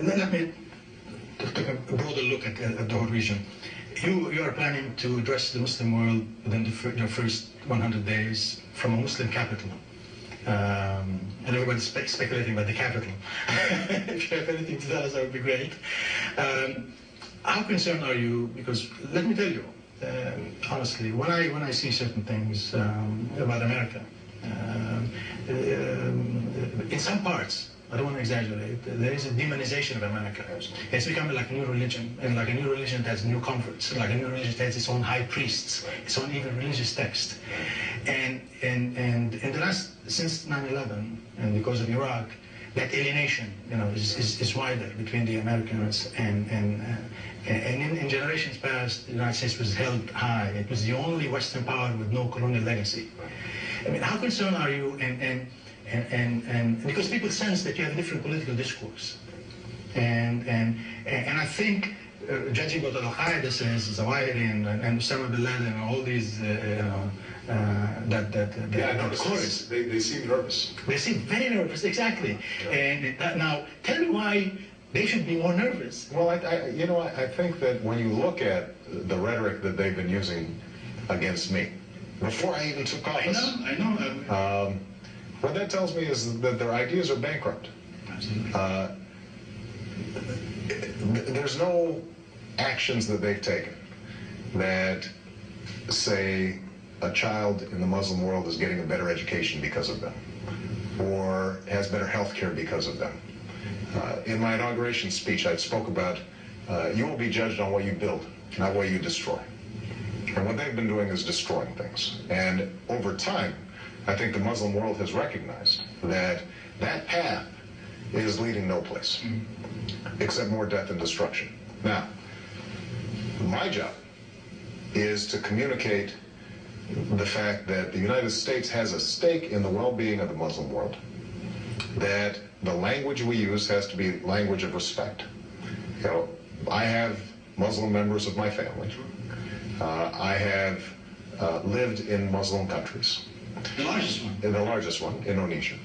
Let me take a broader look at the whole region. You are planning to address the Muslim world within your first 100 days from a Muslim capital. And everybody's speculating about the capital. If you have anything to tell us, that would be great. How concerned are you? Because let me tell you, honestly, when I see certain things about America, in some parts, I don't want to exaggerate, there is a demonization of America. It's becoming like a new religion, and like a new religion that has new converts, like a new religion that has its own high priests, its own even religious text. And in the last, since 9/11, and because of Iraq, that alienation, is wider between the Americans and in generations past, the United States was held high. It was the only Western power with no colonial legacy. I mean, how concerned are you? And because people sense that you have a different political discourse, and I think, judging what Al-Qaeda says, Zawahiri and Osama bin Laden and all these, chorus. They seem nervous. They seem very nervous, exactly. And now, tell me why they should be more nervous. Well, I think that when you look at the rhetoric that they've been using against me, before I even took office, I know. What that tells me is that their ideas are bankrupt. There's no actions that they've taken that say a child in the Muslim world is getting a better education because of them, or has better health care because of them. In my inauguration speech, I spoke about you will be judged on what you build, not what you destroy. And what they've been doing is destroying things. And over time, I think the Muslim world has recognized that that path is leading no place, except more death and destruction. Now, my job is to communicate the fact that the United States has a stake in the well-being of the Muslim world, that the language we use has to be language of respect. I have Muslim members of my family. I have lived in Muslim countries. The largest one. The largest one, Indonesia.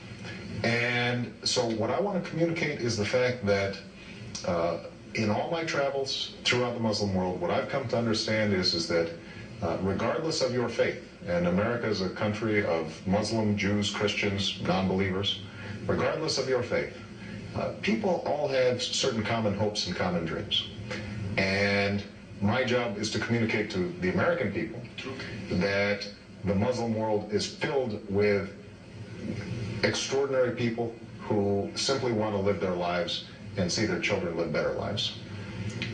And so what I want to communicate is the fact that in all my travels throughout the Muslim world, what I've come to understand is that regardless of your faith, and America is a country of Muslim, Jews, Christians, non-believers, regardless of your faith, people all have certain common hopes and common dreams. And my job is to communicate to the American people that the Muslim world is filled with extraordinary people who simply want to live their lives and see their children live better lives.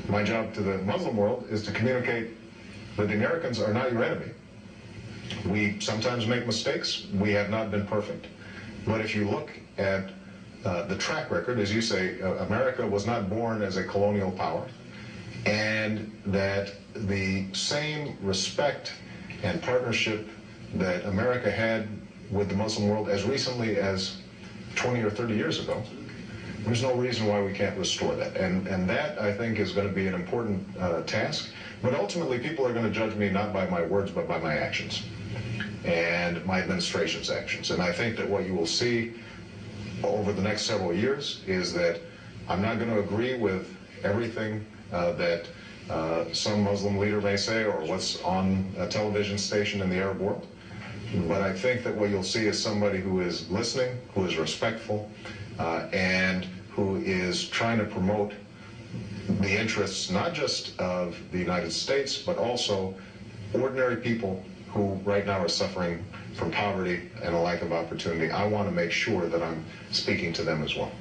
My job to the Muslim world is to communicate that the Americans are not your enemy. We sometimes make mistakes. We have not been perfect. But if you look at the track record, as you say, America was not born as a colonial power, and that the same respect and partnership that America had with the Muslim world as recently as 20 or 30 years ago, there's no reason why we can't restore that. And that, I think, is going to be an important task. But ultimately, people are going to judge me not by my words, but by my actions and my administration's actions. And I think that what you will see over the next several years is that I'm not going to agree with everything that some Muslim leader may say or what's on a television station in the Arab world. But I think that what you'll see is somebody who is listening, who is respectful, and who is trying to promote the interests not just of the United States, but also ordinary people who right now are suffering from poverty and a lack of opportunity. I want to make sure that I'm speaking to them as well.